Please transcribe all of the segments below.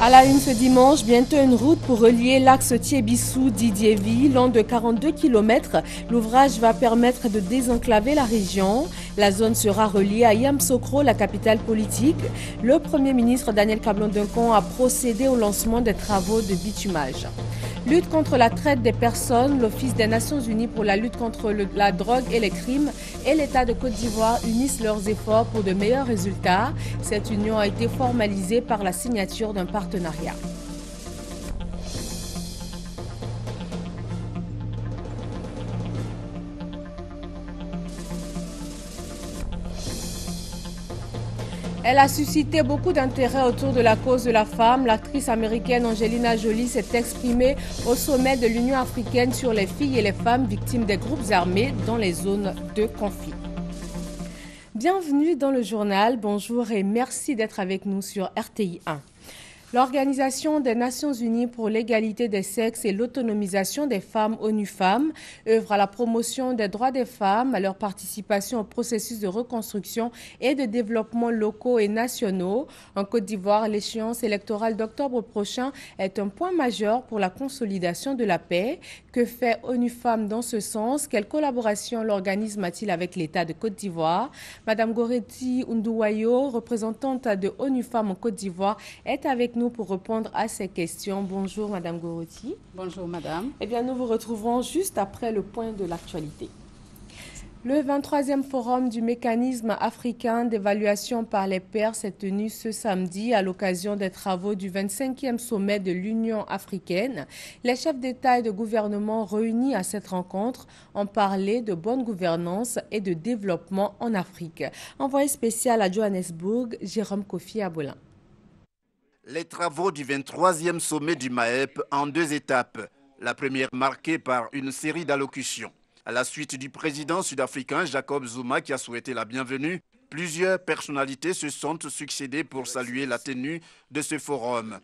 À la une ce dimanche, bientôt une route pour relier l'axe Thiébissou-Didiéville, long de 42 km. L'ouvrage va permettre de désenclaver la région. La zone sera reliée à Yamoussoukro, la capitale politique. Le Premier ministre Daniel Kablan-Duncan a procédé au lancement des travaux de bitumage. Lutte contre la traite des personnes, l'Office des Nations Unies pour la lutte contre la drogue et les crimes et l'État de Côte d'Ivoire unissent leurs efforts pour de meilleurs résultats. Cette union a été formalisée par la signature d'un partenariat. Elle a suscité beaucoup d'intérêt autour de la cause de la femme. L'actrice américaine Angelina Jolie s'est exprimée au sommet de l'Union africaine sur les filles et les femmes victimes des groupes armés dans les zones de conflit. Bienvenue dans le journal, bonjour et merci d'être avec nous sur RTI 1. L'Organisation des Nations Unies pour l'égalité des sexes et l'autonomisation des femmes, ONU Femmes, œuvre à la promotion des droits des femmes, à leur participation au processus de reconstruction et de développement locaux et nationaux. En Côte d'Ivoire, l'échéance électorale d'octobre prochain est un point majeur pour la consolidation de la paix. Que fait ONU Femmes dans ce sens? Quelle collaboration l'organisme a-t-il avec l'État de Côte d'Ivoire? Madame Goreti Undouayo, représentante de ONU Femmes en Côte d'Ivoire, est avec nous pour répondre à ces questions. Bonjour Madame Goreti. Bonjour Madame. Eh bien, nous vous retrouverons juste après le point de l'actualité. Le 23e forum du mécanisme africain d'évaluation par les pairs s'est tenu ce samedi à l'occasion des travaux du 25e sommet de l'Union africaine. Les chefs d'État et de gouvernement réunis à cette rencontre ont parlé de bonne gouvernance et de développement en Afrique. Envoyé spécial à Johannesburg, Jérôme Kofi Abolin. Les travaux du 23e sommet du MAEP en deux étapes. La première marquée par une série d'allocutions. À la suite du président sud-africain Jacob Zuma qui a souhaité la bienvenue, plusieurs personnalités se sont succédées pour saluer la tenue de ce forum.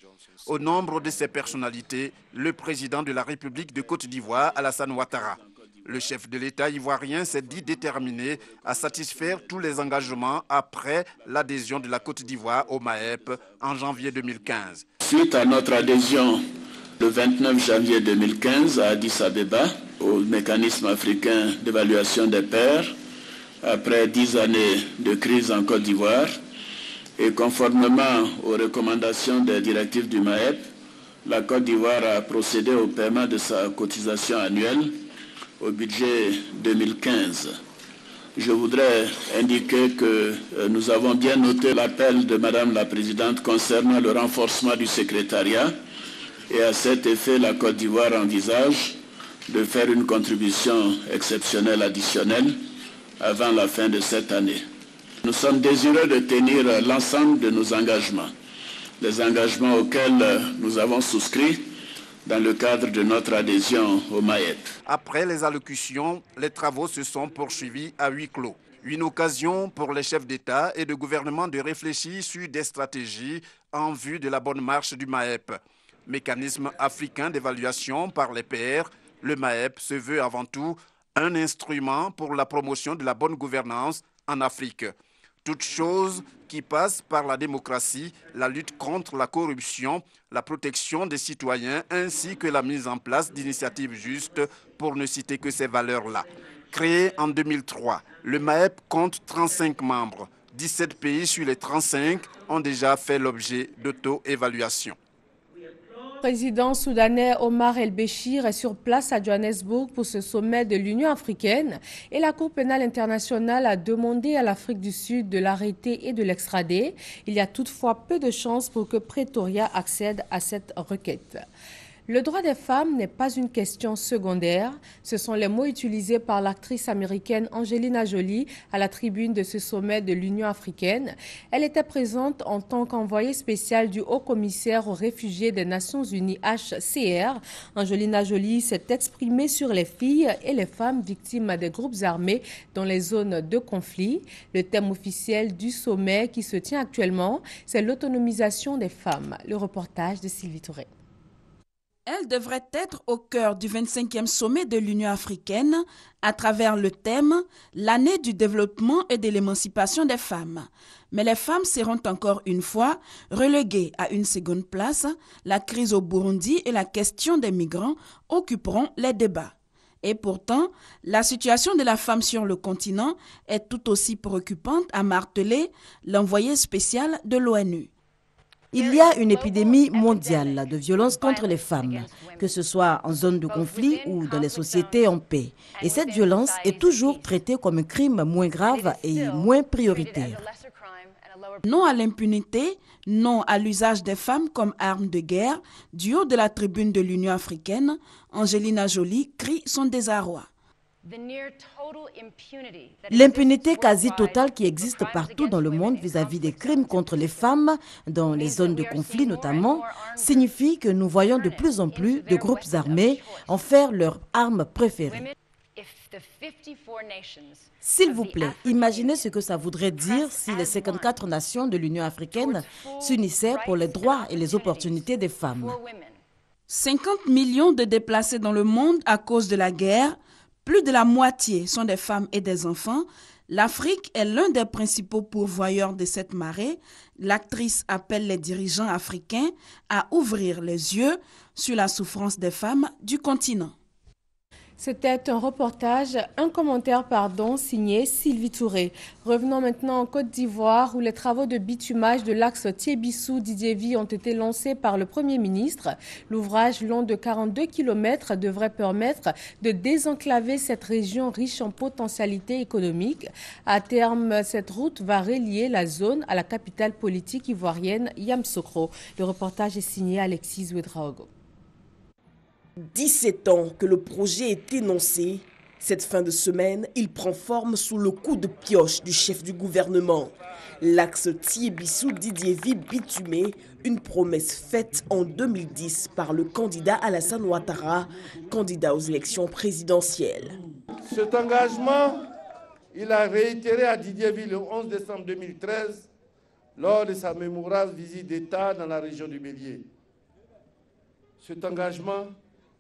Au nombre de ces personnalités, le président de la République de Côte d'Ivoire, Alassane Ouattara. Le chef de l'État ivoirien s'est dit déterminé à satisfaire tous les engagements après l'adhésion de la Côte d'Ivoire au MAEP en janvier 2015. Suite à notre adhésion le 29 janvier 2015 à Addis Abeba au mécanisme africain d'évaluation des pairs, après 10 années de crise en Côte d'Ivoire, et conformément aux recommandations des directives du MAEP, la Côte d'Ivoire a procédé au paiement de sa cotisation annuelle au budget 2015. Je voudrais indiquer que nous avons bien noté l'appel de Madame la Présidente concernant le renforcement du secrétariat et à cet effet, la Côte d'Ivoire envisage de faire une contribution exceptionnelle additionnelle avant la fin de cette année. Nous sommes désireux de tenir l'ensemble de nos engagements, les engagements auxquels nous avons souscrit dans le cadre de notre adhésion au MAEP. Après les allocutions, les travaux se sont poursuivis à huis clos. Une occasion pour les chefs d'État et de gouvernement de réfléchir sur des stratégies en vue de la bonne marche du MAEP. Mécanisme africain d'évaluation par les pairs, le MAEP se veut avant tout un instrument pour la promotion de la bonne gouvernance en Afrique. Toute chose qui passe par la démocratie, la lutte contre la corruption, la protection des citoyens ainsi que la mise en place d'initiatives justes pour ne citer que ces valeurs-là. Créé en 2003, le MAEP compte 35 membres. 17 pays sur les 35 ont déjà fait l'objet d'auto-évaluation. Le président soudanais Omar El-Béchir est sur place à Johannesburg pour ce sommet de l'Union africaine et la Cour pénale internationale a demandé à l'Afrique du Sud de l'arrêter et de l'extrader. Il y a toutefois peu de chances pour que Pretoria accède à cette requête. Le droit des femmes n'est pas une question secondaire. Ce sont les mots utilisés par l'actrice américaine Angelina Jolie à la tribune de ce sommet de l'Union africaine. Elle était présente en tant qu'envoyée spéciale du Haut-Commissaire aux réfugiés des Nations Unies HCR. Angelina Jolie s'est exprimée sur les filles et les femmes victimes des groupes armés dans les zones de conflit. Le thème officiel du sommet qui se tient actuellement, c'est l'autonomisation des femmes. Le reportage de Sylvie Touré. Elle devrait être au cœur du 25e sommet de l'Union africaine à travers le thème « L'année du développement et de l'émancipation des femmes ». Mais les femmes seront encore une fois reléguées à une seconde place. La crise au Burundi et la question des migrants occuperont les débats. Et pourtant, la situation de la femme sur le continent est tout aussi préoccupante, a martelé l'envoyé spécial de l'ONU. Il y a une épidémie mondiale de violence contre les femmes, que ce soit en zone de conflit ou dans les sociétés en paix. Et cette violence est toujours traitée comme un crime moins grave et moins prioritaire. Non à l'impunité, non à l'usage des femmes comme armes de guerre. Du haut de la tribune de l'Union africaine, Angelina Jolie crie son désarroi. L'impunité quasi totale qui existe partout dans le monde vis-à-vis des crimes contre les femmes, dans les zones de conflit notamment, signifie que nous voyons de plus en plus de groupes armés en faire leur arme préférée. S'il vous plaît, imaginez ce que ça voudrait dire si les 54 nations de l'Union africaine s'unissaient pour les droits et les opportunités des femmes. 50 millions de déplacés dans le monde à cause de la guerre. Plus de la moitié sont des femmes et des enfants. L'Afrique est l'un des principaux pourvoyeurs de cette marée. L'actrice appelle les dirigeants africains à ouvrir les yeux sur la souffrance des femmes du continent. C'était un commentaire signé Sylvie Touré. Revenons maintenant en Côte d'Ivoire où les travaux de bitumage de l'axe Thiébissou-Didiévi ont été lancés par le Premier ministre. L'ouvrage long de 42 km devrait permettre de désenclaver cette région riche en potentialités économiques. À terme, cette route va relier la zone à la capitale politique ivoirienne Yamoussoukro. Le reportage est signé Alexis Ouedraogo. 17 ans que le projet est énoncé. Cette fin de semaine, il prend forme sous le coup de pioche du chef du gouvernement. L'axe Thiébissou-Didiévi bitumé, une promesse faite en 2010 par le candidat Alassane Ouattara, candidat aux élections présidentielles. Cet engagement, il a réitéré à Didiévi le 11 décembre 2013 lors de sa mémorable visite d'État dans la région du Bélier. Cet engagement,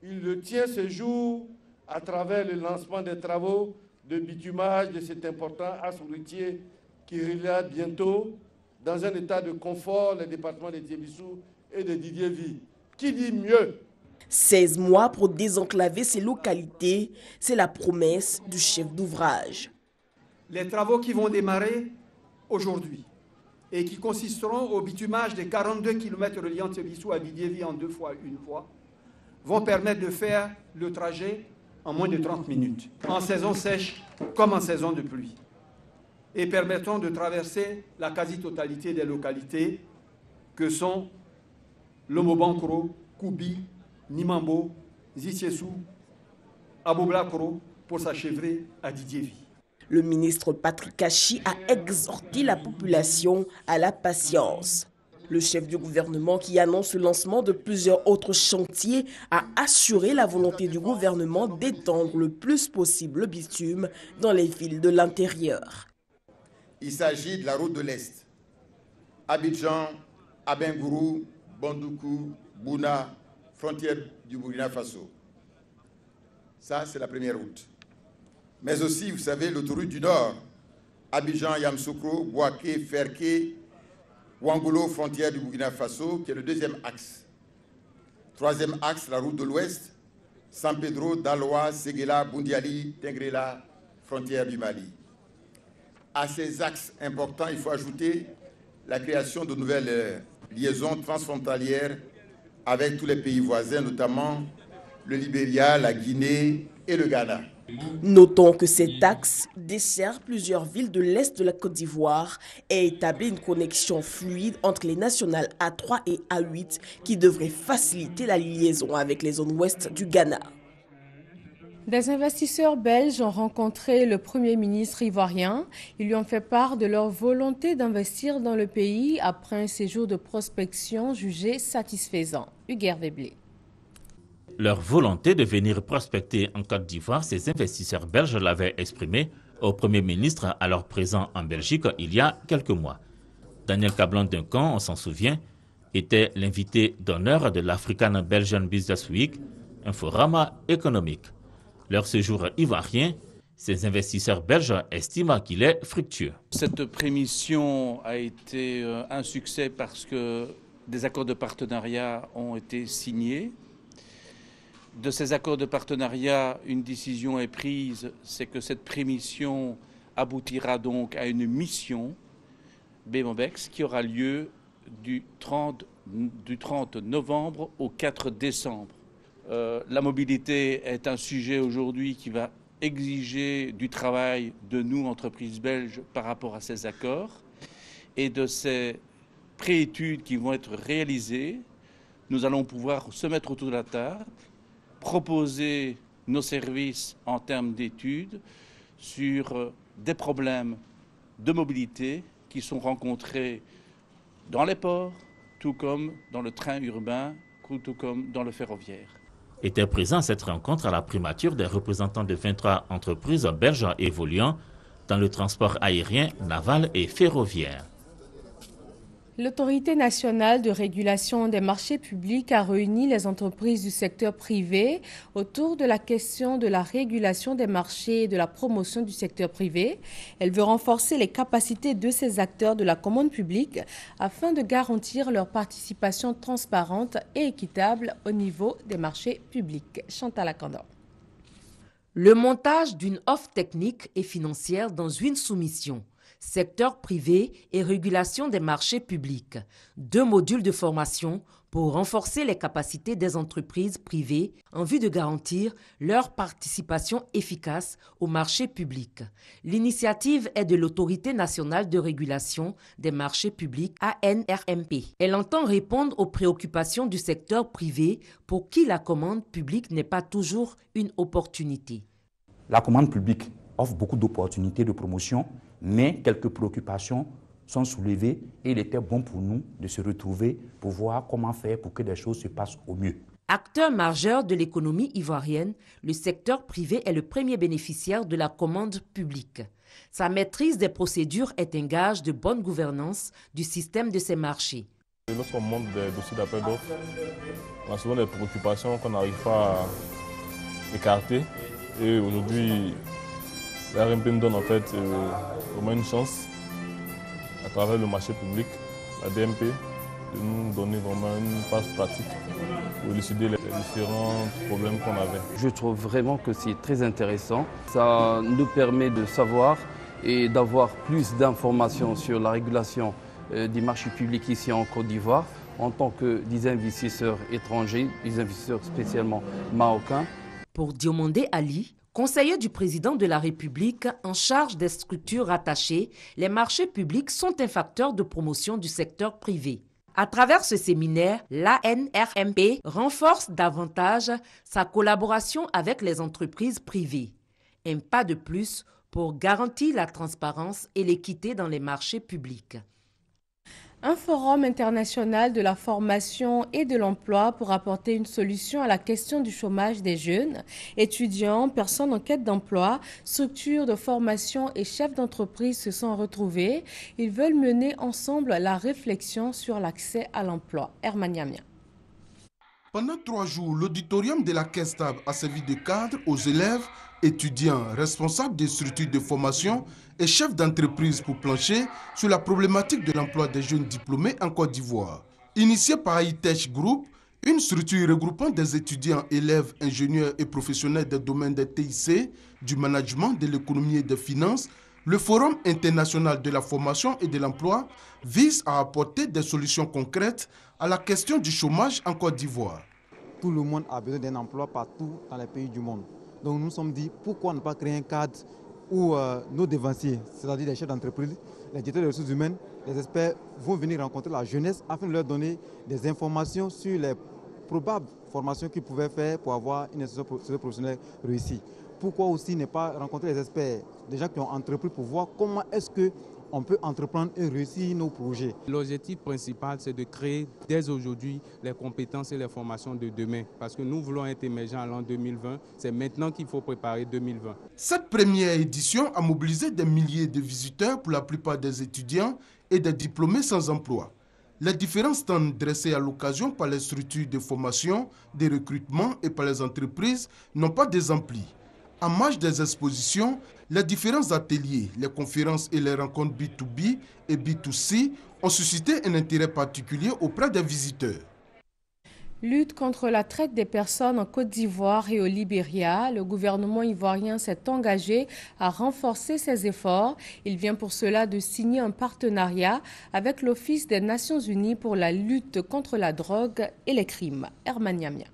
il le tient ce jour à travers le lancement des travaux de bitumage de cet important axe routier qui reliera bientôt dans un état de confort les départements de Thiébissou et de Didiévi. Qui dit mieux? 16 mois pour désenclaver ces localités, c'est la promesse du chef d'ouvrage. Les travaux qui vont démarrer aujourd'hui et qui consisteront au bitumage des 42 km reliant Thiébissou à Didiévi en 2 fois 1 fois, vont permettre de faire le trajet en moins de 30 minutes, en saison sèche comme en saison de pluie, et permettront de traverser la quasi-totalité des localités que sont Lomobankro, Koubi, Nimambo, Zitiessou, Aboblakro, pour s'achever à Didiévi. Le ministre Patrick Kachi a exhorté la population à la patience. Le chef du gouvernement, qui annonce le lancement de plusieurs autres chantiers, a assuré la volonté du gouvernement d'étendre le plus possible le bitume dans les villes de l'intérieur. Il s'agit de la route de l'Est. Abidjan, Abengourou, Bandoukou, Bouna, frontière du Burkina Faso. Ça, c'est la première route. Mais aussi, vous savez, l'autoroute du Nord. Abidjan, Yamoussoukro, Bouaké, Ferké, Ouangolo, frontière du Burkina Faso, qui est le deuxième axe. Troisième axe, la route de l'Ouest, San Pedro, Daloa, Séguéla, Boundiali, Tengrela, frontière du Mali. À ces axes importants, il faut ajouter la création de nouvelles liaisons transfrontalières avec tous les pays voisins, notamment le Libéria, la Guinée et le Ghana. Notons que cet axe dessert plusieurs villes de l'Est de la Côte d'Ivoire et établit une connexion fluide entre les nationales A3 et A8 qui devrait faciliter la liaison avec les zones ouest du Ghana. Des investisseurs belges ont rencontré le Premier ministre ivoirien. Ils lui ont fait part de leur volonté d'investir dans le pays après un séjour de prospection jugé satisfaisant. Hugues Veblé. Leur volonté de venir prospecter en Côte d'Ivoire, ces investisseurs belges l'avaient exprimé au Premier ministre alors présent en Belgique il y a quelques mois. Daniel Cablan-Duncan, on s'en souvient, était l'invité d'honneur de l'African Belgian Business Week, un forum économique. Leur séjour ivoirien, ces investisseurs belges estiment qu'il est fructueux. Cette prémission a été un succès parce que des accords de partenariat ont été signés. De ces accords de partenariat, une décision est prise, c'est que cette prémission aboutira donc à une mission BMOBEX qui aura lieu du 30 novembre au 4 décembre. La mobilité est un sujet aujourd'hui qui va exiger du travail de nous, entreprises belges, par rapport à ces accords. Et de ces préétudes qui vont être réalisées, nous allons pouvoir se mettre autour de la table, proposer nos services en termes d'études sur des problèmes de mobilité qui sont rencontrés dans les ports, tout comme dans le train urbain, tout comme dans le ferroviaire. Était présent à cette rencontre à la primature des représentants de 23 entreprises belges évoluant dans le transport aérien, naval et ferroviaire. L'Autorité nationale de régulation des marchés publics a réuni les entreprises du secteur privé autour de la question de la régulation des marchés et de la promotion du secteur privé. Elle veut renforcer les capacités de ces acteurs de la commande publique afin de garantir leur participation transparente et équitable au niveau des marchés publics. Chantal Akanda. Le montage d'une offre technique et financière dans une soumission. Secteur privé et régulation des marchés publics. 2 modules de formation pour renforcer les capacités des entreprises privées en vue de garantir leur participation efficace aux marchés publics. L'initiative est de l'Autorité nationale de régulation des marchés publics, ANRMP. Elle entend répondre aux préoccupations du secteur privé pour qui la commande publique n'est pas toujours une opportunité. La commande publique offre beaucoup d'opportunités de promotion, mais quelques préoccupations sont soulevées et il était bon pour nous de se retrouver pour voir comment faire pour que les choses se passent au mieux. Acteur majeur de l'économie ivoirienne, le secteur privé est le premier bénéficiaire de la commande publique. Sa maîtrise des procédures est un gage de bonne gouvernance du système de ces marchés. Lorsqu'on monte des dossiers d'appel d'offres, on a souvent des préoccupations qu'on n'arrive pas à écarter. Et aujourd'hui, la RMP nous donne en fait au moins une chance à travers le marché public, la DMP, de nous donner vraiment une phase pratique pour élucider les différents problèmes qu'on avait. Je trouve vraiment que c'est très intéressant. Ça nous permet de savoir et d'avoir plus d'informations sur la régulation des marchés publics ici en Côte d'Ivoire en tant que des investisseurs étrangers, des investisseurs spécialement marocains. Pour Diomandé Ali, conseiller du président de la République en charge des structures rattachées, les marchés publics sont un facteur de promotion du secteur privé. À travers ce séminaire, l'ANRMP renforce davantage sa collaboration avec les entreprises privées. Un pas de plus pour garantir la transparence et l'équité dans les marchés publics. Un forum international de la formation et de l'emploi pour apporter une solution à la question du chômage des jeunes, étudiants, personnes en quête d'emploi, structures de formation et chefs d'entreprise se sont retrouvés. Ils veulent mener ensemble la réflexion sur l'accès à l'emploi. Herman Yamia. Pendant 3 jours, l'auditorium de la CAISTAB a servi de cadre aux élèves, étudiants, responsables des structures de formation et chefs d'entreprise pour plancher sur la problématique de l'emploi des jeunes diplômés en Côte d'Ivoire. Initié par ITECH Group, une structure regroupant des étudiants, élèves, ingénieurs et professionnels des domaines des TIC, du management, de l'économie et des finances, le Forum international de la formation et de l'emploi vise à apporter des solutions concrètes à la question du chômage en Côte d'Ivoire. Tout le monde a besoin d'un emploi partout dans les pays du monde. Donc nous nous sommes dit, pourquoi ne pas créer un cadre où nos dévanciers, c'est-à-dire les chefs d'entreprise, les directeurs des ressources humaines, les experts vont venir rencontrer la jeunesse afin de leur donner des informations sur les probables formations qu'ils pouvaient faire pour avoir une insertion professionnelle réussie. Pourquoi aussi ne pas rencontrer les experts, des gens qui ont entrepris pour voir comment est-ce qu'on peut entreprendre et réussir nos projets. L'objectif principal, c'est de créer dès aujourd'hui les compétences et les formations de demain. Parce que nous voulons être émergents à l'an 2020. C'est maintenant qu'il faut préparer 2020. Cette première édition a mobilisé des milliers de visiteurs, pour la plupart des étudiants et des diplômés sans emploi. Les différents stands dressés à l'occasion par les structures de formation, de recrutement et par les entreprises n'ont pas désempli. En marge des expositions, les différents ateliers, les conférences et les rencontres B2B et B2C ont suscité un intérêt particulier auprès des visiteurs. Lutte contre la traite des personnes en Côte d'Ivoire et au Libéria, le gouvernement ivoirien s'est engagé à renforcer ses efforts. Il vient pour cela de signer un partenariat avec l'Office des Nations Unies pour la lutte contre la drogue et les crimes. Herman Yamia.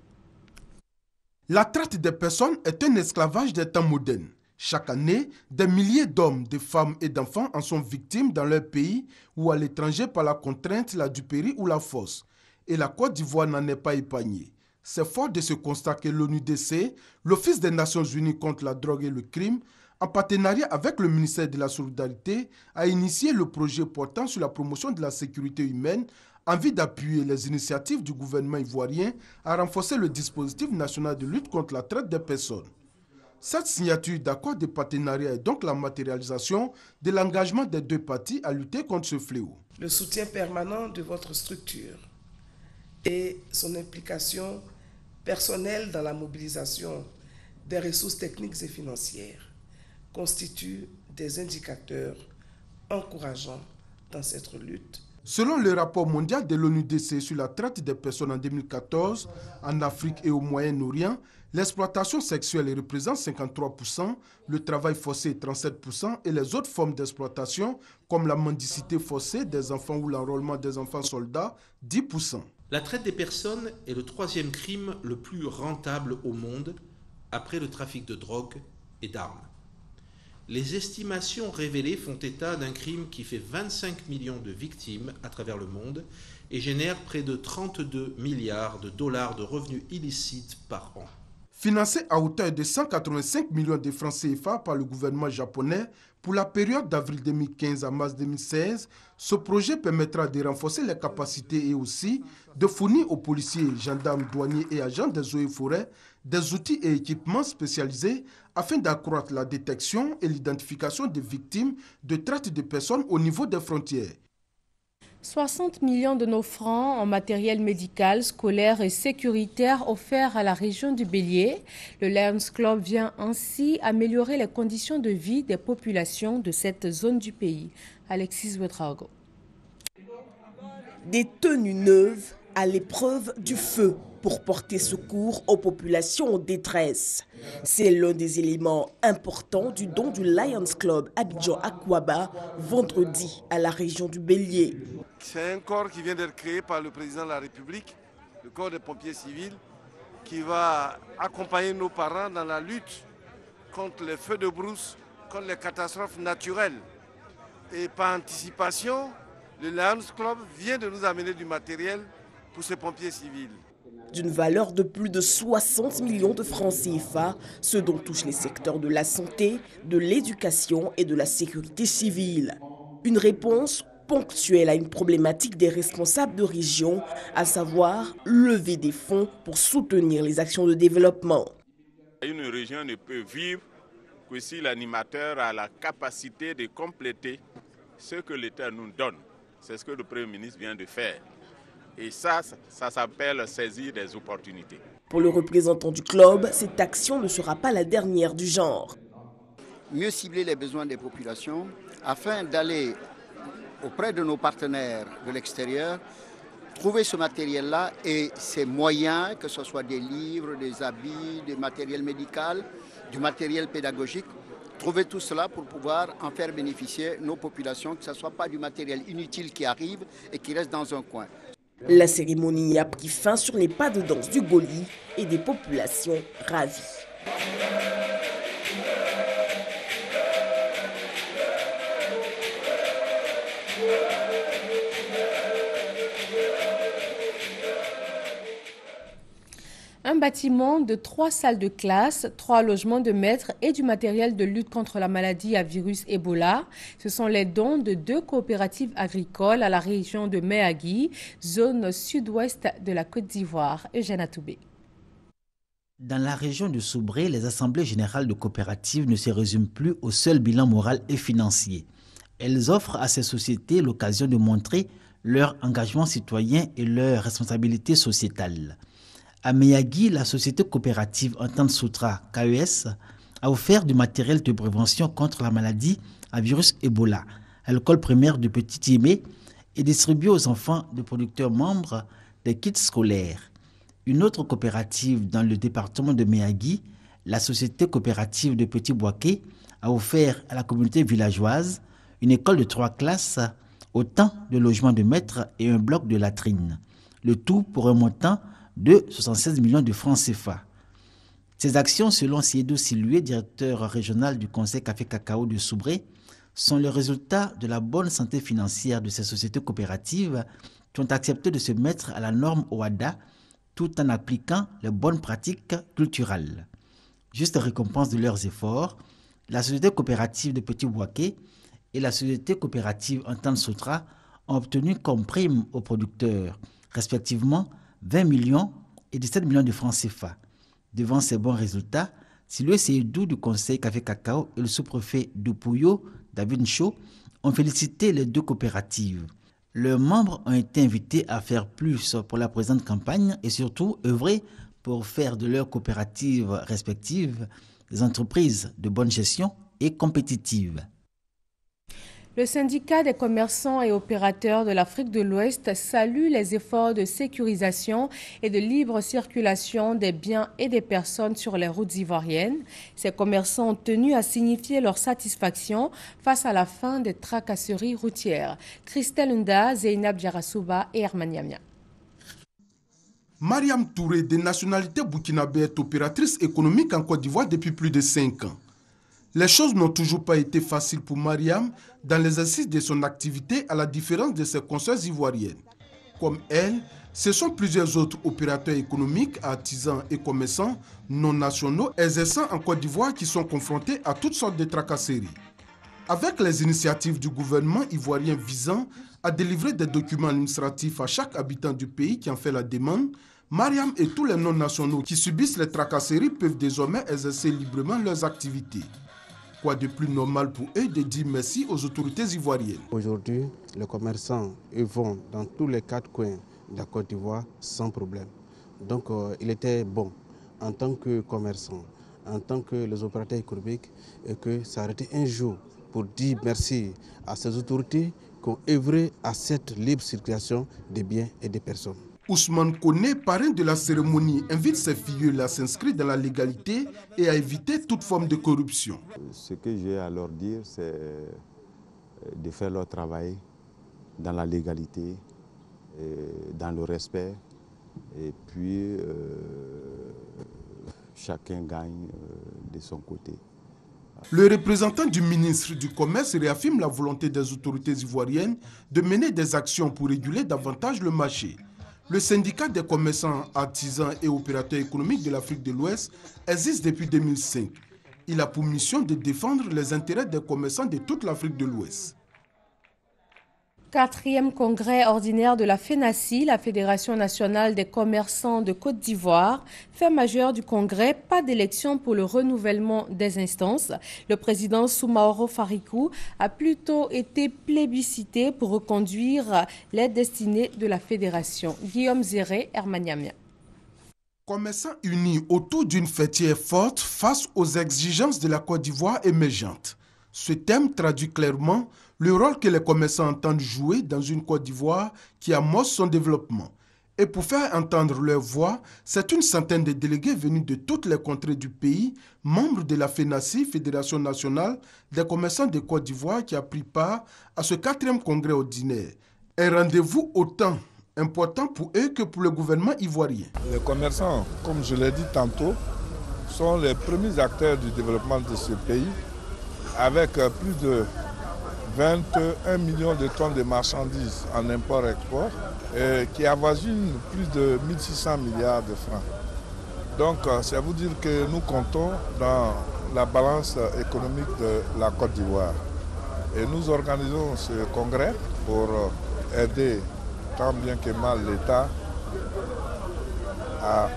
La traite des personnes est un esclavage des temps modernes. Chaque année, des milliers d'hommes, de femmes et d'enfants en sont victimes dans leur pays ou à l'étranger par la contrainte, la duperie ou la force. Et la Côte d'Ivoire n'en est pas épargnée. C'est fort de ce constat que l'ONUDC, l'Office des Nations Unies contre la drogue et le crime, en partenariat avec le ministère de la Solidarité, a initié le projet portant sur la promotion de la sécurité humaine en vue d'appuyer les initiatives du gouvernement ivoirien à renforcer le dispositif national de lutte contre la traite des personnes. Cette signature d'accord de partenariat est donc la matérialisation de l'engagement des deux parties à lutter contre ce fléau. Le soutien permanent de votre structure et son implication personnelle dans la mobilisation des ressources techniques et financières constituent des indicateurs encourageants dans cette lutte. Selon le rapport mondial de l'ONUDC sur la traite des personnes en 2014, en Afrique et au Moyen-Orient, l'exploitation sexuelle représente 53%, le travail forcé 37% et les autres formes d'exploitation comme la mendicité forcée des enfants ou l'enrôlement des enfants soldats 10%. La traite des personnes est le troisième crime le plus rentable au monde après le trafic de drogue et d'armes. Les estimations révélées font état d'un crime qui fait 25 millions de victimes à travers le monde et génère près de 32 milliards de dollars de revenus illicites par an. Financé à hauteur de 185 millions de francs CFA par le gouvernement japonais pour la période d'avril 2015 à mars 2016, ce projet permettra de renforcer les capacités et aussi de fournir aux policiers, gendarmes, douaniers et agents des eaux et forêts des outils et équipements spécialisés afin d'accroître la détection et l'identification des victimes de traite de personnes au niveau des frontières. 60 millions de nos francs en matériel médical, scolaire et sécuritaire offerts à la région du Bélier. Le Lions Club vient ainsi améliorer les conditions de vie des populations de cette zone du pays. Alexis Ouedraogo. Des tenues neuves à l'épreuve du feu pour porter secours aux populations en détresse. C'est l'un des éléments importants du don du Lions Club Abidjan-Akwaba vendredi à la région du Bélier. C'est un corps qui vient d'être créé par le président de la République, le corps des pompiers civils, qui va accompagner nos parents dans la lutte contre les feux de brousse, contre les catastrophes naturelles. Et par anticipation, le Lions Club vient de nous amener du matériel pour ces pompiers civils. D'une valeur de plus de 60 millions de francs CFA, ce dont touchent les secteurs de la santé, de l'éducation et de la sécurité civile. Une réponse ponctuelle à une problématique des responsables de région, à savoir lever des fonds pour soutenir les actions de développement. Une région ne peut vivre que si l'animateur a la capacité de compléter ce que l'État nous donne. C'est ce que le Premier ministre vient de faire. Et ça s'appelle saisir des opportunités. Pour le représentant du club, cette action ne sera pas la dernière du genre. Mieux cibler les besoins des populations afin d'aller auprès de nos partenaires de l'extérieur, trouver ce matériel-là et ces moyens, que ce soit des livres, des habits, du matériel médical, du matériel pédagogique, trouver tout cela pour pouvoir en faire bénéficier nos populations, que ce ne soit pas du matériel inutile qui arrive et qui reste dans un coin. La cérémonie a pris fin sur les pas de danse du Goli et des populations ravies. Un bâtiment de 3 salles de classe, 3 logements de maîtres et du matériel de lutte contre la maladie à virus Ebola. Ce sont les dons de 2 coopératives agricoles à la région de Méagui, zone sud-ouest de la Côte d'Ivoire. Eugène Atoubé. Dans la région de Soubré, les assemblées générales de coopératives ne se résument plus au seul bilan moral et financier. Elles offrent à ces sociétés l'occasion de montrer leur engagement citoyen et leur responsabilité sociétale. À Meyagui, la société coopérative Entente Soutra KES a offert du matériel de prévention contre la maladie à virus Ebola à l'école primaire de Petit Yémé et distribué aux enfants de producteurs membres des kits scolaires. Une autre coopérative dans le département de Meyagui, la société coopérative de Petit Boaké, a offert à la communauté villageoise une école de 3 classes, autant de logements de maîtres et un bloc de latrines. Le tout pour un montant de 76 millions de francs CFA. Ces actions, selon Siedo Silué, directeur régional du Conseil Café Cacao de Soubré, sont le résultat de la bonne santé financière de ces sociétés coopératives qui ont accepté de se mettre à la norme OHADA tout en appliquant les bonnes pratiques culturelles. Juste récompense de leurs efforts, la société coopérative de Petit Boaké et la société coopérative Entente Soutra ont obtenu comme prime aux producteurs, respectivement 20 millions et 17 millions de francs CFA. Devant ces bons résultats, Silué Seydou du Conseil Café Cacao et le sous-préfet de Pouyo, David Ncho, ont félicité les deux coopératives. Leurs membres ont été invités à faire plus pour la présente campagne et surtout œuvrer pour faire de leurs coopératives respectives des entreprises de bonne gestion et compétitives. Le syndicat des commerçants et opérateurs de l'Afrique de l'Ouest salue les efforts de sécurisation et de libre circulation des biens et des personnes sur les routes ivoiriennes. Ces commerçants ont tenu à signifier leur satisfaction face à la fin des tracasseries routières. Christelle Nda, Zeynab Djarasouba et Herman Yamia. Mariam Touré, de nationalité burkinabé, est opératrice économique en Côte d'Ivoire depuis plus de 5 ans. Les choses n'ont toujours pas été faciles pour Mariam dans l'exercice de son activité, à la différence de ses consoeurs ivoiriennes. Comme elle, ce sont plusieurs autres opérateurs économiques, artisans et commerçants non nationaux exerçant en Côte d'Ivoire qui sont confrontés à toutes sortes de tracasseries. Avec les initiatives du gouvernement ivoirien visant à délivrer des documents administratifs à chaque habitant du pays qui en fait la demande, Mariam et tous les non-nationaux qui subissent les tracasseries peuvent désormais exercer librement leurs activités. Quoi de plus normal pour eux de dire merci aux autorités ivoiriennes. Aujourd'hui, les commerçants vont dans tous les 4 coins de la Côte d'Ivoire sans problème. Donc il était bon, en tant que commerçant, en tant que les opérateurs économiques, que s'arrêter un jour pour dire merci à ces autorités qui ont œuvré à cette libre circulation des biens et des personnes. Ousmane Koné, parrain de la cérémonie, invite ses filles à s'inscrire dans la légalité et à éviter toute forme de corruption. Ce que j'ai à leur dire, c'est de faire leur travail dans la légalité, dans le respect, et puis chacun gagne de son côté. Le représentant du ministre du Commerce réaffirme la volonté des autorités ivoiriennes de mener des actions pour réguler davantage le marché. Le syndicat des commerçants, artisans et opérateurs économiques de l'Afrique de l'Ouest existe depuis 2005. Il a pour mission de défendre les intérêts des commerçants de toute l'Afrique de l'Ouest. 4e congrès ordinaire de la FENACI, la Fédération nationale des commerçants de Côte d'Ivoire. Fait majeur du congrès, pas d'élection pour le renouvellement des instances. Le président Soumaoro Farikou a plutôt été plébiscité pour reconduire les destinées de la fédération. Guillaume Zéré, Herman Yamia. Commerçants unis autour d'une fêtière forte face aux exigences de la Côte d'Ivoire émergente. Ce thème traduit clairement le rôle que les commerçants entendent jouer dans une Côte d'Ivoire qui amorce son développement. Et pour faire entendre leur voix, c'est une centaine de délégués venus de toutes les contrées du pays, membres de la FENACI, Fédération nationale des commerçants de Côte d'Ivoire, qui a pris part à ce 4e congrès ordinaire. Un rendez-vous autant important pour eux que pour le gouvernement ivoirien. Les commerçants, comme je l'ai dit tantôt, sont les premiers acteurs du développement de ce pays, avec plus de 21 millions de tonnes de marchandises en import-export, qui avoisinent plus de 1600 milliards de francs. Donc, c'est à vous dire que nous comptons dans la balance économique de la Côte d'Ivoire. Et nous organisons ce congrès pour aider tant bien que mal l'État à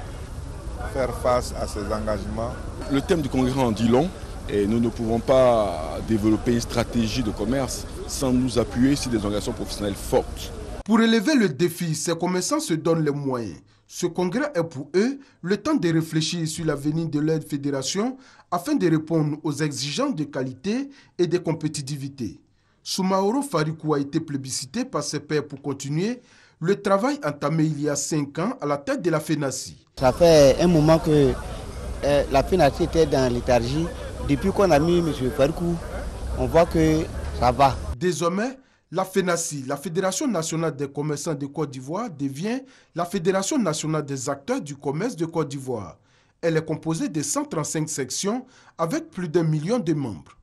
faire face à ses engagements. Le thème du congrès en dit long. Et nous ne pouvons pas développer une stratégie de commerce sans nous appuyer sur des organisations professionnelles fortes. Pour relever le défi, ces commerçants se donnent les moyens. Ce congrès est pour eux le temps de réfléchir sur l'avenir de leur fédération afin de répondre aux exigences de qualité et de compétitivité. Soumaoro Farikou a été plébiscité par ses pairs pour continuer le travail entamé il y a 5 ans à la tête de la FENACI. Ça fait un moment que la FENACI était dans léthargie. Depuis qu'on a mis M. Farikou, on voit que ça va. Désormais, la FENACI, la Fédération nationale des commerçants de Côte d'Ivoire, devient la Fédération nationale des acteurs du commerce de Côte d'Ivoire. Elle est composée de 135 sections avec plus d'1 million de membres.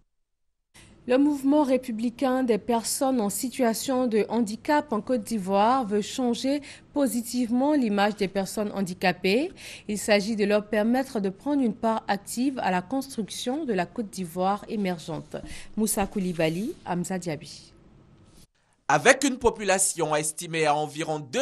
Le mouvement républicain des personnes en situation de handicap en Côte d'Ivoire veut changer positivement l'image des personnes handicapées. Il s'agit de leur permettre de prendre une part active à la construction de la Côte d'Ivoire émergente. Moussa Koulibaly, Hamza Diaby. Avec une population estimée à environ 2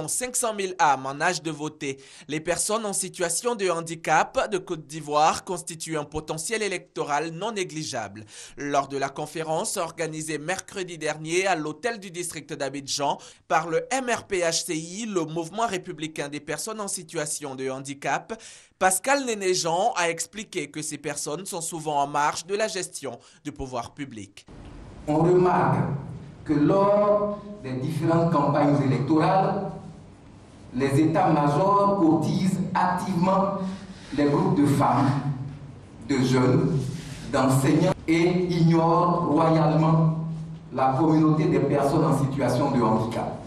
500 000 âmes en âge de voter, les personnes en situation de handicap de Côte d'Ivoire constituent un potentiel électoral non négligeable. Lors de la conférence organisée mercredi dernier à l'hôtel du district d'Abidjan par le MRPHCI, le mouvement républicain des personnes en situation de handicap, Pascal Néné-Jean a expliqué que ces personnes sont souvent en marge de la gestion du pouvoir public. On remarque que lors des différentes campagnes électorales, les états-majors courtisent activement les groupes de femmes, de jeunes, d'enseignants et ignorent royalement la communauté des personnes en situation de handicap.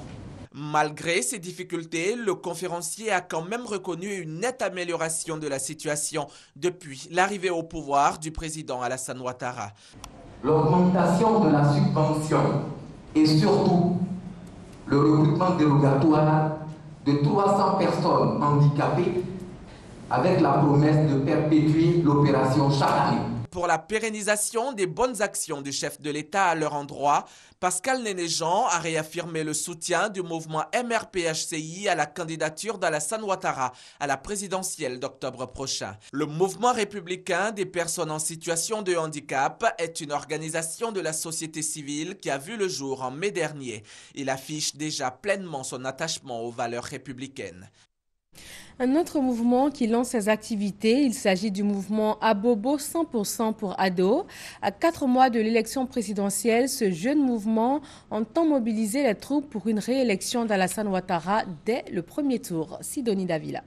Malgré ces difficultés, le conférencier a quand même reconnu une nette amélioration de la situation depuis l'arrivée au pouvoir du président Alassane Ouattara. L'augmentation de la subvention et surtout le recrutement dérogatoire de 300 personnes handicapées avec la promesse de perpétuer l'opération chaque année. Pour la pérennisation des bonnes actions du chef de l'État à leur endroit, Pascal Néné-Jean a réaffirmé le soutien du mouvement MRPHCI à la candidature d'Alassane Ouattara à la présidentielle d'octobre prochain. Le mouvement républicain des personnes en situation de handicap est une organisation de la société civile qui a vu le jour en mai dernier. Il affiche déjà pleinement son attachement aux valeurs républicaines. Un autre mouvement qui lance ses activités, il s'agit du mouvement Abobo 100% pour ados. À 4 mois de l'élection présidentielle, ce jeune mouvement entend mobiliser les troupes pour une réélection d'Alassane Ouattara dès le premier tour. Sidonie Davila.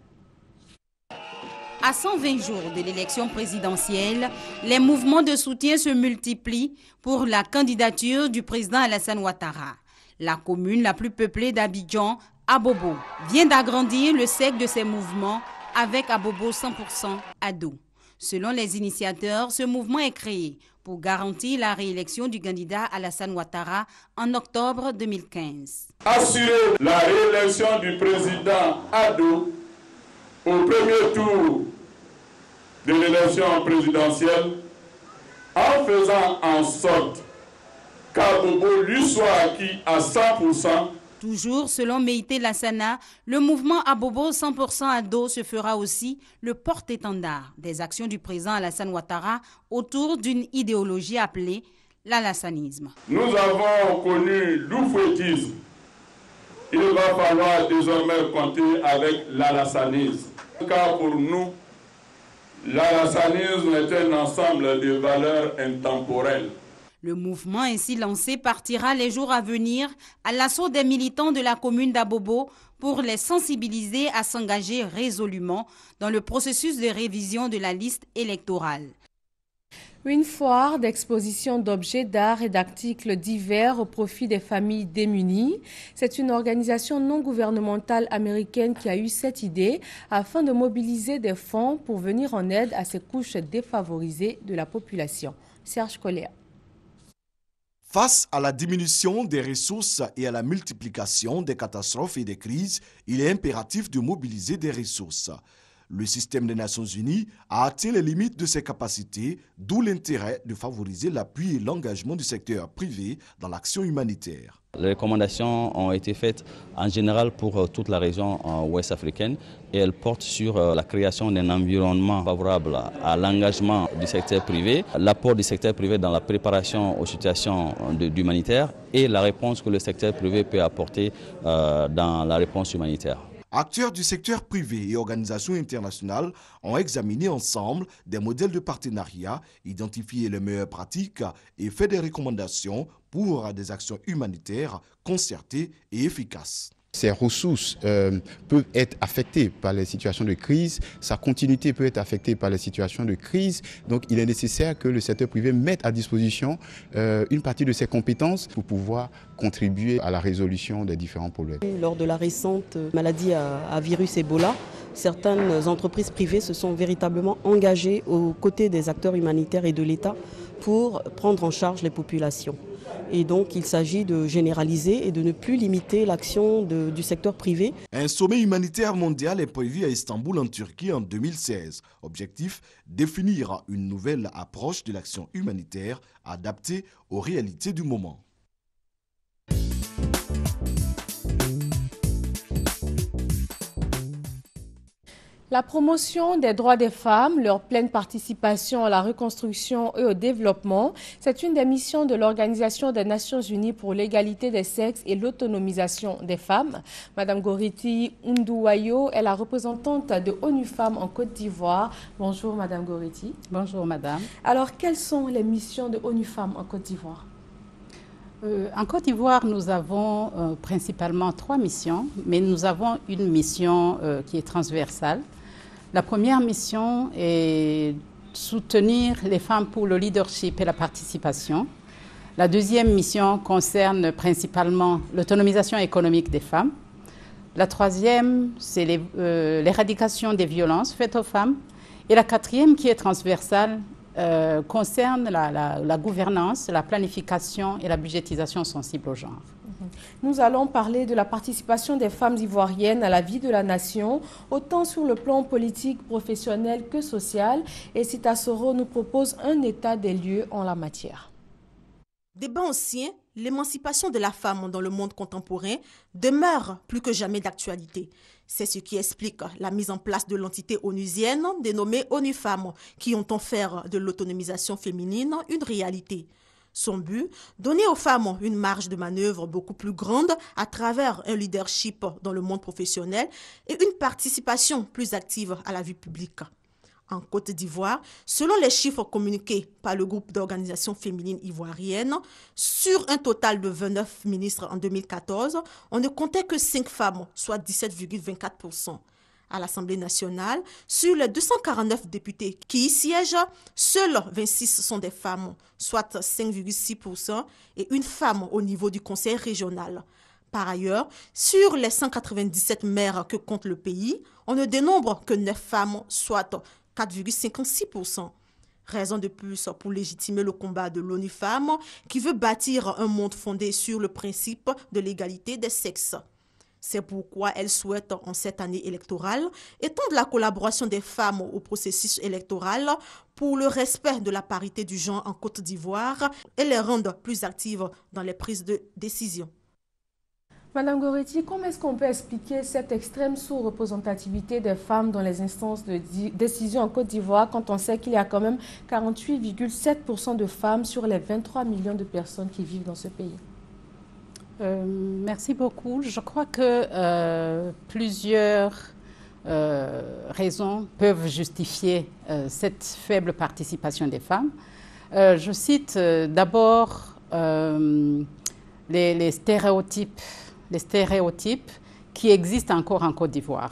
À 120 jours de l'élection présidentielle, les mouvements de soutien se multiplient pour la candidature du président Alassane Ouattara. La commune la plus peuplée d'Abidjan, Abobo, vient d'agrandir le cercle de ces mouvements avec Abobo 100% ados. Selon les initiateurs, ce mouvement est créé pour garantir la réélection du candidat Alassane Ouattara en octobre 2015. Assurer la réélection du président Ado au premier tour de l'élection présidentielle en faisant en sorte qu'Abobo lui soit acquis à 100%. Toujours selon Meïté Lassana, le mouvement Abobo 100% ado se fera aussi le porte-étendard des actions du président Alassane Ouattara autour d'une idéologie appelée l'alassanisme. Nous avons connu l'oufouettisme. Il va falloir désormais compter avec l'alassanisme. Car pour nous, l'alassanisme est un ensemble de valeurs intemporelles. Le mouvement ainsi lancé partira les jours à venir à l'assaut des militants de la commune d'Abobo pour les sensibiliser à s'engager résolument dans le processus de révision de la liste électorale. Une foire d'exposition d'objets d'art et d'articles divers au profit des familles démunies. C'est une organisation non gouvernementale américaine qui a eu cette idée afin de mobiliser des fonds pour venir en aide à ces couches défavorisées de la population. Serge Colléa. Face à la diminution des ressources et à la multiplication des catastrophes et des crises, il est impératif de mobiliser des ressources. le système des Nations Unies a atteint les limites de ses capacités, d'où l'intérêt de favoriser l'appui et l'engagement du secteur privé dans l'action humanitaire. Les recommandations ont été faites en général pour toute la région ouest africaine et elles portent sur la création d'un environnement favorable à l'engagement du secteur privé, l'apport du secteur privé dans la préparation aux situations d'humanitaire et la réponse que le secteur privé peut apporter dans la réponse humanitaire. Acteurs du secteur privé et organisations internationales ont examiné ensemble des modèles de partenariat, identifié les meilleures pratiques et fait des recommandations pour des actions humanitaires concertées et efficaces. Ces ressources peuvent être affectées par les situations de crise, sa continuité peut être affectée par les situations de crise. Donc il est nécessaire que le secteur privé mette à disposition une partie de ses compétences pour pouvoir contribuer à la résolution des différents problèmes. Lors de la récente maladie à virus Ebola, certaines entreprises privées se sont véritablement engagées aux côtés des acteurs humanitaires et de l'État pour prendre en charge les populations. Et donc, il s'agit de généraliser et de ne plus limiter l'action du secteur privé. Un sommet humanitaire mondial est prévu à Istanbul, en Turquie, en 2016. Objectif, définir une nouvelle approche de l'action humanitaire adaptée aux réalités du moment. La promotion des droits des femmes, leur pleine participation à la reconstruction et au développement, c'est une des missions de l'Organisation des Nations Unies pour l'égalité des sexes et l'autonomisation des femmes. Madame Goriti Ndouayo est la représentante de ONU Femmes en Côte d'Ivoire. Bonjour Madame Goriti. Bonjour Madame. Alors, quelles sont les missions de ONU Femmes en Côte d'Ivoire? En Côte d'Ivoire, nous avons principalement 3 missions, mais nous avons une mission qui est transversale. La première mission est soutenir les femmes pour le leadership et la participation. La deuxième mission concerne principalement l'autonomisation économique des femmes. La troisième, c'est l'éradication des violences faites aux femmes. Et la quatrième, qui est transversale, concerne la gouvernance, la planification et la budgétisation sensible au genre. Nous allons parler de la participation des femmes ivoiriennes à la vie de la nation, autant sur le plan politique, professionnel que social. Et Sita Soro nous propose un état des lieux en la matière. Débat ancien, l'émancipation de la femme dans le monde contemporain demeure plus que jamais d'actualité. C'est ce qui explique la mise en place de l'entité onusienne dénommée ONU Femmes, qui entend faire de l'autonomisation féminine une réalité. Son but, donner aux femmes une marge de manœuvre beaucoup plus grande à travers un leadership dans le monde professionnel et une participation plus active à la vie publique. En Côte d'Ivoire, selon les chiffres communiqués par le groupe d'organisations féminines ivoiriennes, sur un total de 29 ministres en 2014, on ne comptait que 5 femmes, soit 17,24%. À l'Assemblée nationale, sur les 249 députés qui y siègent, seuls 26 sont des femmes, soit 5,6%, et une femme au niveau du conseil régional. Par ailleurs, sur les 197 maires que compte le pays, on ne dénombre que 9 femmes, soit 4,56%. Raison de plus pour légitimer le combat de l'ONU Femmes qui veut bâtir un monde fondé sur le principe de l'égalité des sexes. C'est pourquoi elle souhaite, en cette année électorale, étendre la collaboration des femmes au processus électoral pour le respect de la parité du genre en Côte d'Ivoire et les rendre plus actives dans les prises de décision. Madame Goriti, comment est-ce qu'on peut expliquer cette extrême sous-représentativité des femmes dans les instances de décision en Côte d'Ivoire quand on sait qu'il y a quand même 48,7% de femmes sur les 23 millions de personnes qui vivent dans ce pays? Merci beaucoup. Je crois que plusieurs raisons peuvent justifier cette faible participation des femmes. Je cite d'abord les stéréotypes qui existent encore en Côte d'Ivoire.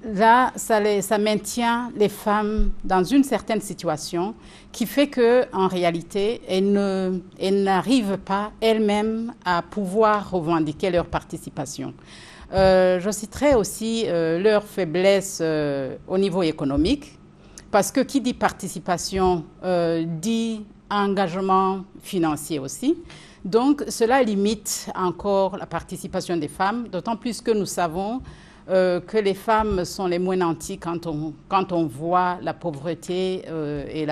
Là, ça maintient les femmes dans une certaine situation qui fait qu'en réalité, elles n'arrivent pas elles-mêmes à pouvoir revendiquer leur participation. Je citerai aussi leur faiblesse au niveau économique, parce que qui dit participation dit engagement financier aussi. Donc, cela limite encore la participation des femmes, d'autant plus que nous savons que les femmes sont les moins nantis quand on voit la pauvreté et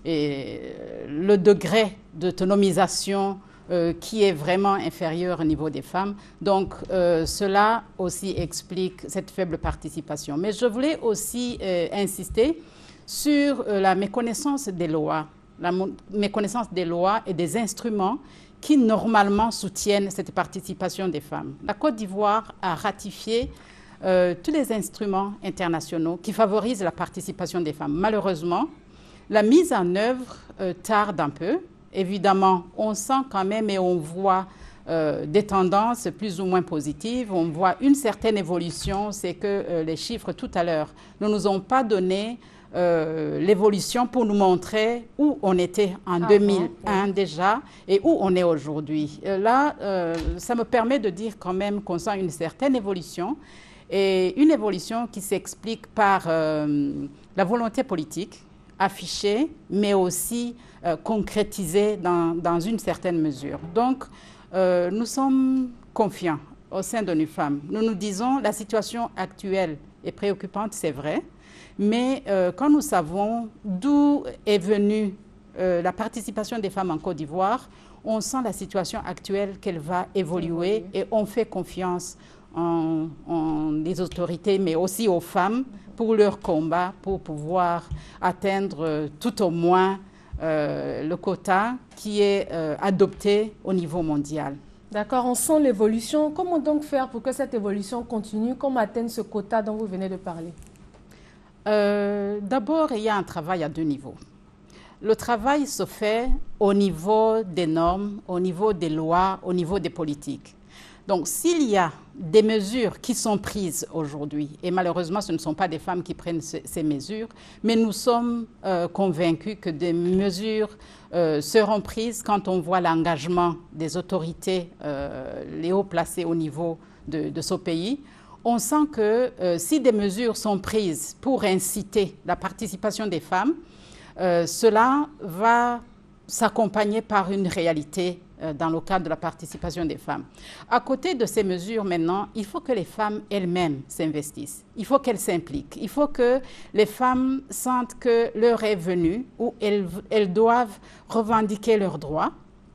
le degré d'autonomisation qui est vraiment inférieur au niveau des femmes. Donc, cela aussi explique cette faible participation. Mais je voulais aussi insister sur la méconnaissance des lois, et des instruments qui normalement soutiennent cette participation des femmes. La Côte d'Ivoire a ratifié tous les instruments internationaux qui favorisent la participation des femmes. Malheureusement, la mise en œuvre tarde un peu. Évidemment, on sent quand même et on voit des tendances plus ou moins positives. On voit une certaine évolution. C'est que les chiffres tout à l'heure ne nous ont pas donné l'évolution pour nous montrer où on était en 2001 déjà et où on est aujourd'hui. Là, ça me permet de dire quand même qu'on sent une certaine évolution et une évolution qui s'explique par la volonté politique affichée, mais aussi concrétisée dans une certaine mesure. Donc, nous sommes confiants au sein de nos femmes. Nous nous disons la situation actuelle est préoccupante, c'est vrai, mais quand nous savons d'où est venue la participation des femmes en Côte d'Ivoire, on sent la situation actuelle qu'elle va évoluer et on fait confiance en les autorités, mais aussi aux femmes pour leur combat, pour pouvoir atteindre tout au moins le quota qui est adopté au niveau mondial. D'accord, on sent l'évolution. Comment donc faire pour que cette évolution continue? Comment atteindre ce quota dont vous venez de parler? D'abord, il y a un travail à deux niveaux. Le travail se fait au niveau des normes, au niveau des lois, au niveau des politiques. Donc, s'il y a des mesures qui sont prises aujourd'hui, et malheureusement, ce ne sont pas des femmes qui prennent ces mesures, mais nous sommes convaincus que des mesures seront prises quand on voit l'engagement des autorités, les hauts placés au niveau de ce pays. On sent que si des mesures sont prises pour inciter la participation des femmes, cela va s'accompagner par une réalité dans le cadre de la participation des femmes. À côté de ces mesures maintenant, il faut que les femmes elles-mêmes s'investissent. Il faut qu'elles s'impliquent. Il faut que les femmes sentent que l'heure est venue où elles doivent revendiquer leurs droits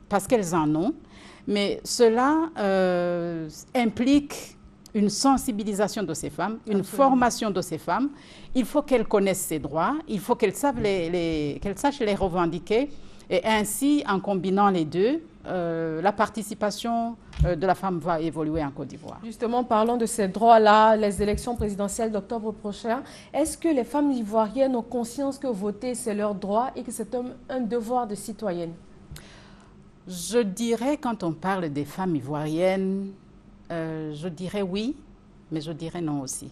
parce qu'elles en ont. Mais cela implique une sensibilisation de ces femmes, une formation de ces femmes. Il faut qu'elles connaissent ces droits, il faut qu'elles sachent les revendiquer. Et ainsi, en combinant les deux, la participation de la femme va évoluer en Côte d'Ivoire. Justement, parlons de ces droits-là, les élections présidentielles d'octobre prochain. Est-ce que les femmes ivoiriennes ont conscience que voter, c'est leur droit et que c'est un devoir de citoyenne? Je dirais, quand on parle des femmes ivoiriennes, je dirais oui, mais je dirais non aussi.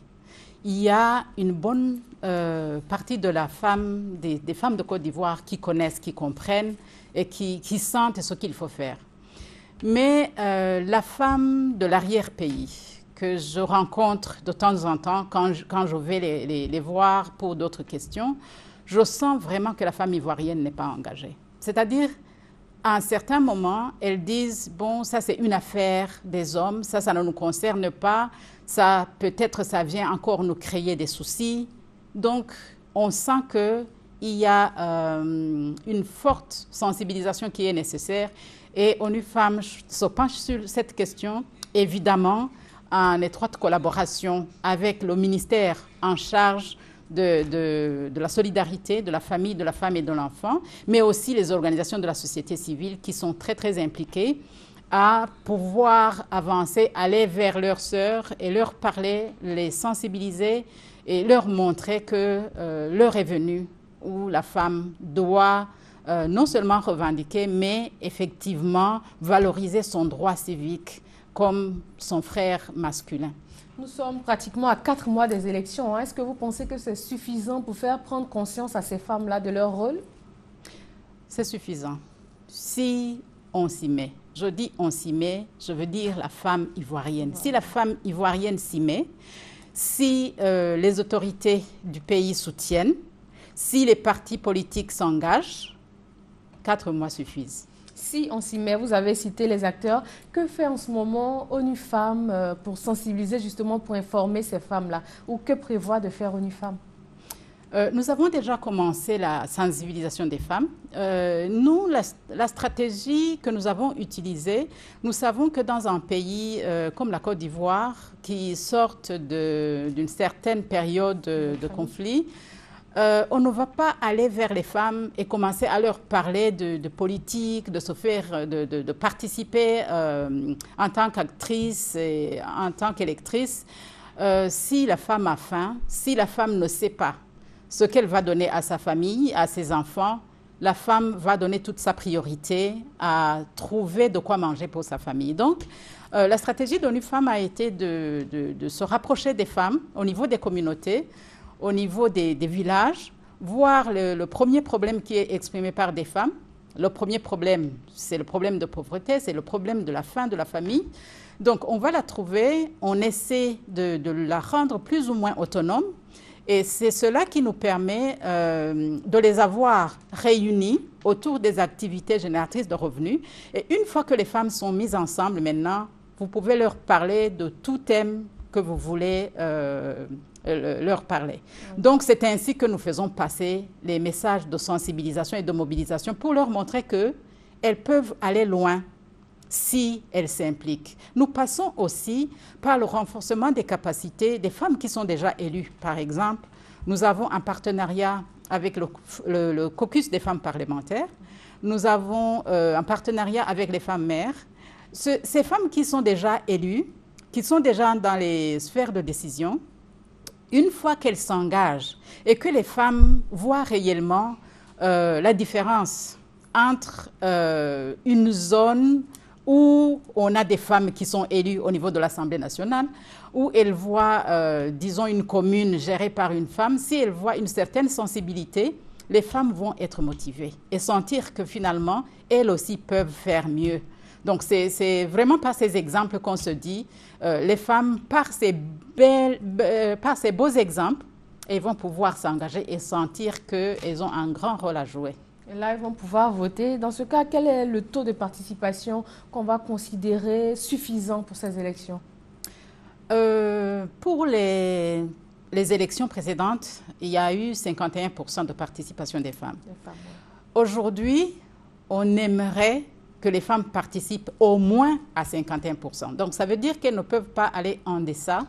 Il y a une bonne partie de des femmes de Côte d'Ivoire qui connaissent, qui comprennent et qui sentent ce qu'il faut faire. Mais la femme de l'arrière-pays que je rencontre de temps en temps quand je vais les voir pour d'autres questions, je sens vraiment que la femme ivoirienne n'est pas engagée. C'est-à-dire, à un certain moment, elles disent, bon, ça c'est une affaire des hommes, ça ne nous concerne pas, ça peut-être ça vient encore nous créer des soucis. Donc, on sent qu'il y a une forte sensibilisation qui est nécessaire et ONU Femmes se penche sur cette question, évidemment, en étroite collaboration avec le ministère en charge de la solidarité, de la famille, de la femme et de l'enfant, mais aussi les organisations de la société civile qui sont très, très impliquées à pouvoir avancer, aller vers leurs sœurs et leur parler, les sensibiliser et leur montrer que l'heure est venue où la femme doit non seulement revendiquer, mais effectivement valoriser son droit civique comme son frère masculin. Nous sommes pratiquement à 4 mois des élections. Est-ce que vous pensez que c'est suffisant pour faire prendre conscience à ces femmes-là de leur rôle? C'est suffisant. Si on s'y met, je dis on s'y met, je veux dire la femme ivoirienne. Si la femme ivoirienne s'y met, si les autorités du pays soutiennent, si les partis politiques s'engagent, 4 mois suffisent. si on s'y met, vous avez cité les acteurs, que fait en ce moment ONU Femmes pour sensibiliser justement, pour informer ces femmes-là? Ou que prévoit de faire ONU Femmes? Nous avons déjà commencé la sensibilisation des femmes. Nous, la stratégie que nous avons utilisée, nous savons que dans un pays comme la Côte d'Ivoire, qui sortent d'une certaine période de conflit, on ne va pas aller vers les femmes et commencer à leur parler de politique, de se faire, de participer en tant qu'actrice et en tant qu'électrice. Si la femme a faim, si la femme ne sait pas ce qu'elle va donner à sa famille, à ses enfants, la femme va donner toute sa priorité à trouver de quoi manger pour sa famille. Donc, la stratégie d'ONU Femmes a été de se rapprocher des femmes au niveau des communautés, au niveau des villages, voir le premier problème qui est exprimé par des femmes. Le premier problème, c'est le problème de pauvreté, c'est le problème de la faim de la famille. Donc, on va la trouver, on essaie de la rendre plus ou moins autonome. Et c'est cela qui nous permet de les avoir réunis autour des activités génératrices de revenus. Et une fois que les femmes sont mises ensemble, maintenant, vous pouvez leur parler de tout thème que vous voulez leur parler. Donc, c'est ainsi que nous faisons passer les messages de sensibilisation et de mobilisation pour leur montrer qu'elles peuvent aller loin si elles s'impliquent. Nous passons aussi par le renforcement des capacités des femmes qui sont déjà élues. Par exemple, nous avons un partenariat avec le caucus des femmes parlementaires. Nous avons un partenariat avec les femmes maires. Ces femmes qui sont déjà élues, qui sont déjà dans les sphères de décision, une fois qu'elles s'engagent et que les femmes voient réellement la différence entre une zone où on a des femmes qui sont élues au niveau de l'Assemblée nationale, où elles voient, disons, une commune gérée par une femme, si elles voient une certaine sensibilité, les femmes vont être motivées et sentir que finalement, elles aussi peuvent faire mieux. Donc, c'est vraiment par ces exemples qu'on se dit, les femmes, par ces beaux exemples, elles vont pouvoir s'engager et sentir qu'elles ont un grand rôle à jouer. Et là, ils vont pouvoir voter. Dans ce cas, quel est le taux de participation qu'on va considérer suffisant pour ces élections? Pour les élections précédentes, il y a eu 51% de participation des femmes. Aujourd'hui, on aimerait que les femmes participent au moins à 51%. Donc, ça veut dire qu'elles ne peuvent pas aller en dessous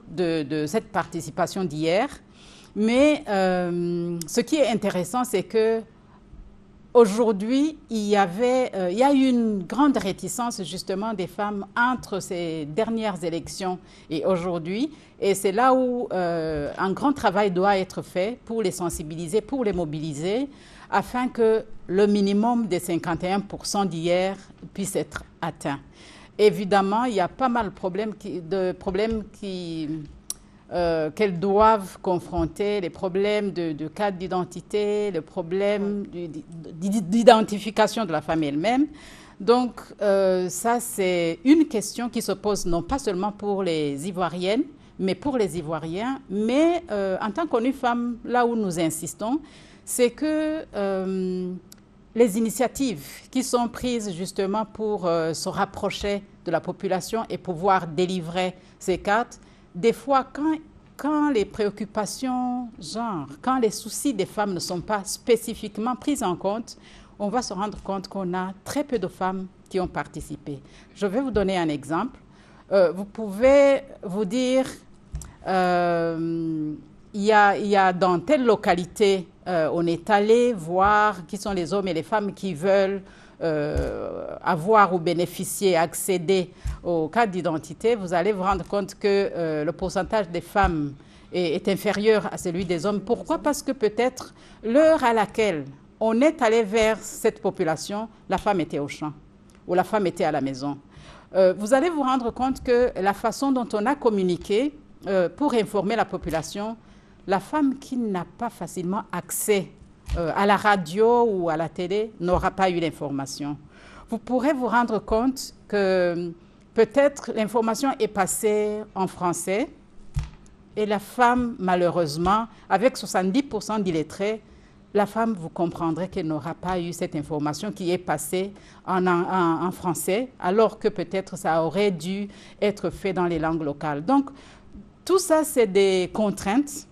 de cette participation d'hier. Mais ce qui est intéressant, c'est que aujourd'hui, il y a eu une grande réticence justement des femmes entre ces dernières élections et aujourd'hui. Et c'est là où un grand travail doit être fait pour les sensibiliser, pour les mobiliser, afin que le minimum des 51% d'hier puisse être atteint. Évidemment, il y a pas mal de problèmes qu'elles doivent confronter, les problèmes de cadre d'identité, les problèmes d'identification de la femme elle-même. Donc, ça, c'est une question qui se pose non pas seulement pour les Ivoiriennes, mais pour les Ivoiriens. Mais en tant qu'ONU Femmes, là où nous insistons, c'est que les initiatives qui sont prises justement pour se rapprocher de la population et pouvoir délivrer ces cartes, des fois, quand les préoccupations, quand les soucis des femmes ne sont pas spécifiquement pris en compte, on va se rendre compte qu'on a très peu de femmes qui ont participé. Je vais vous donner un exemple. Vous pouvez vous dire, il y a dans telle localité, on est allé voir qui sont les hommes et les femmes qui veulent avoir ou bénéficier, accéder aux cartes d'identité, vous allez vous rendre compte que le pourcentage des femmes est inférieur à celui des hommes. Pourquoi? Parce que peut-être l'heure à laquelle on est allé vers cette population, la femme était au champ ou la femme était à la maison. Vous allez vous rendre compte que la façon dont on a communiqué pour informer la population, la femme qui n'a pas facilement accès à la radio ou à la télé n'aura pas eu l'information. Vous pourrez vous rendre compte que peut-être l'information est passée en français et la femme, malheureusement, avec 70% d'illettrés, la femme, vous comprendrez qu'elle n'aura pas eu cette information qui est passée en français, alors que peut-être ça aurait dû être fait dans les langues locales. Donc, tout ça, c'est des contraintes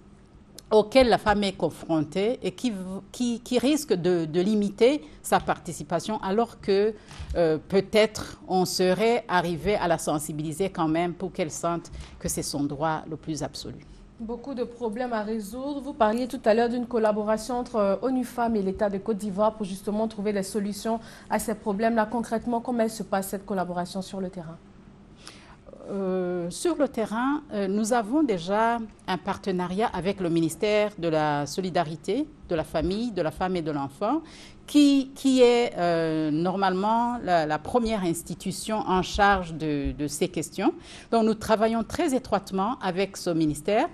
auxquelles la femme est confrontée et qui risquent de limiter sa participation, alors que peut-être on serait arrivé à la sensibiliser quand même pour qu'elle sente que c'est son droit le plus absolu. Beaucoup de problèmes à résoudre. Vous parliez tout à l'heure d'une collaboration entre ONU Femmes et l'État de Côte d'Ivoire pour justement trouver des solutions à ces problèmes-là. Concrètement, comment elle se passe cette collaboration sur le terrain? Sur le terrain, nous avons déjà un partenariat avec le ministère de la Solidarité, de la Famille, de la Femme et de l'Enfant, qui est normalement la première institution en charge de ces questions. Donc nous travaillons très étroitement avec ce ministère.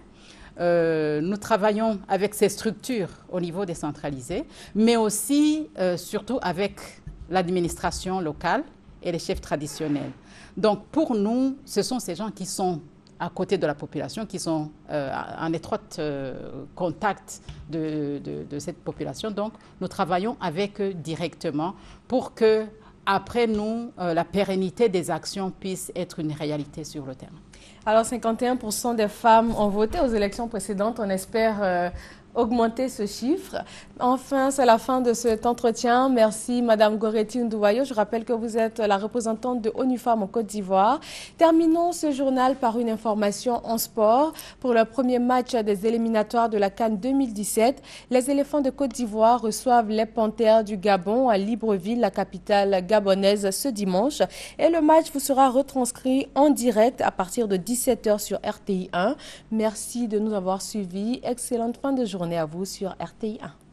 Nous travaillons avec ces structures au niveau décentralisé, mais aussi surtout avec l'administration locale et les chefs traditionnels. Donc pour nous, ce sont ces gens qui sont à côté de la population, qui sont en étroit contact de cette population. Donc nous travaillons avec eux directement pour que, après nous, la pérennité des actions puisse être une réalité sur le terrain. Alors 51% des femmes ont voté aux élections précédentes. On espère augmenter ce chiffre. Enfin, c'est la fin de cet entretien. Merci Madame Goretti Ndouayo. Je rappelle que vous êtes la représentante de ONU Femmes en Côte d'Ivoire. Terminons ce journal par une information en sport. Pour le premier match des éliminatoires de la CAN 2017, les éléphants de Côte d'Ivoire reçoivent les Panthères du Gabon à Libreville, la capitale gabonaise, ce dimanche. Et le match vous sera retranscrit en direct à partir de 17h sur RTI 1. Merci de nous avoir suivis. Excellente fin de journée à vous sur RTI 1.